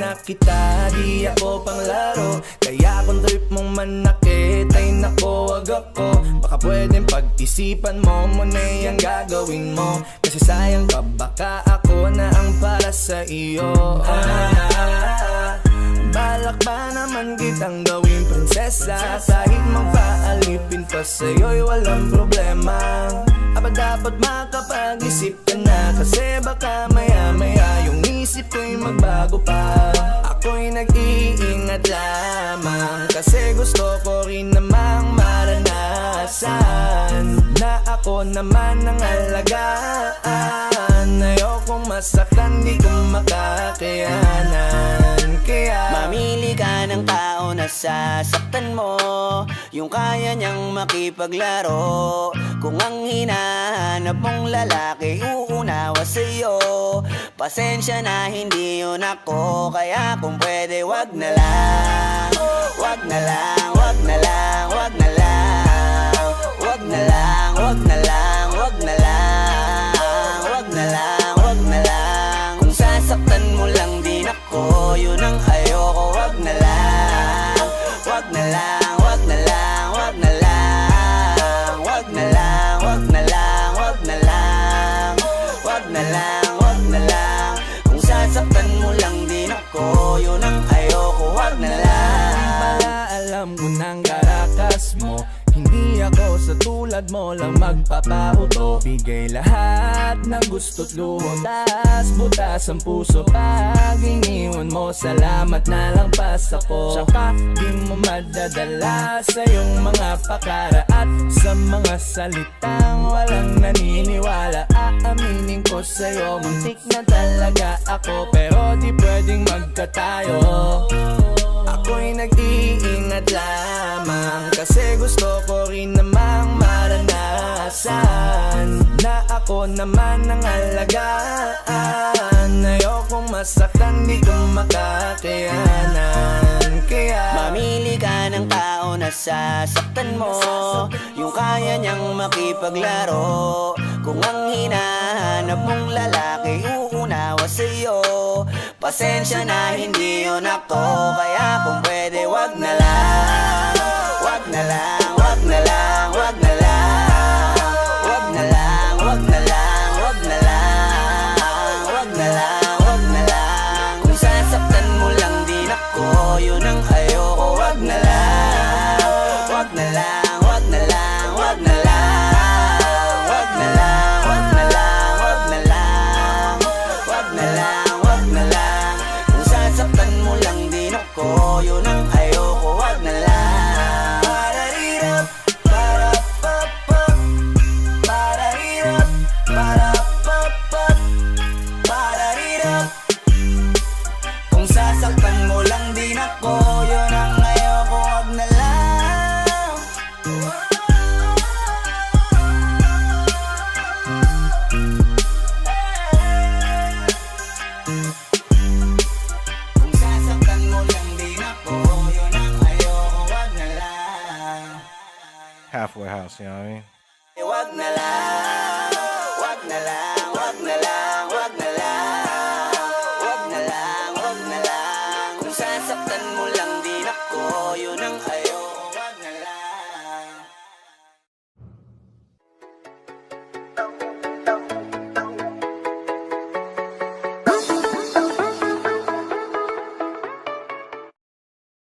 na kita, di ako panglaro. Kaya kung trip mong manakit, ay nako wag ako. Baka pwedeng pag-isipan mo muna yung gagawin mo. Kasi sayang ka, baka ako na ang para sa iyo. Balak ba naman kitang gawing prinsesa? Kahit magpaalipin pa sa'yo'y walang problema. Aba dapat makapag-isip ka na, kasi baka maya-maya yung isip ko'y magbago pa. Ako'y nag-iingat lamang, kasi gusto ko rin namang maranasan na ako naman ang alagaan. Ayokong masaktan, di ko makakayanan. Kaya mamili ka ng tao na sasaktan mo, yung kaya niyang makipaglaro. Kung ang hinahanap mong lalaki uunawa sa'yo, pasensya na hindi yun ako. Kaya kung pwede wag na lang, wag na lang, wag na lang, wag na lang, wag na lang, wag na lang, wag na lang, wag na lang, wag na lang. Kung sasaktan mo lang din ako, yun ang ayoko. Wag na lang, wag na lang, wag na lang, wag na lang, wag na lang, wag na lang, wag na lang, wag na lang, wag na lang. Kung sasaktan mo lang din ako, yun ang ayoko. Wag na lang. alam ko ng karakas mo, hindi ako sa tulad mo lang magpapauto. Bigay lahat ng gusto't luho, tas butas ang puso. Pag iniwan mo, salamat na lang pas ako. Tsaka di mo madadala sa iyong mga pakara at sa mga salitang walang naniniwala. Aaminin ko sa'yo, muntik na talaga ako, pero di pwedeng magkatayo. Ako'y nag-iingat lamang, kasi gusto ko rin namang maranasan na ako naman ang alagaan. Ayokong masaktan, di ko makakayanan. Kaya mamili ka ng tao na sasaktan mo, yung kaya niyang makipaglaro. Kung ang hinahanap mong lalaki uunawa sa'yo, pasensya na hindi yun ako. Kaya kung pwede wag na lang, wag na lang, wag na lang, wag na lang, wag na lang, wag na lang, wag na lang, wag na lang, wag na lang. Kung sasaktan mo lang din ako, yun ang ayoko. Wag na lang, wag na lang, wag na lang, wag na lang, wag na lang, wag na lang, wag na lang, wag na lang, wag na lang. Kung sasaktan mo lang din ako, yun ang ayoko. Wag na lang. Pararirap, parapapap, pararirap, parapapap, pararirap. Kung sasaktan mo lang din ako, yun ang ayoko. Wag na lang. Kung sasaktan mo lang din ako, yun ang ayoko. Wag na lang. Halfway house, you know what I mean? Wag na lang, wag na lang, wag na lang, wag na lang, wag na lang, wag na lang. Kung sasaktan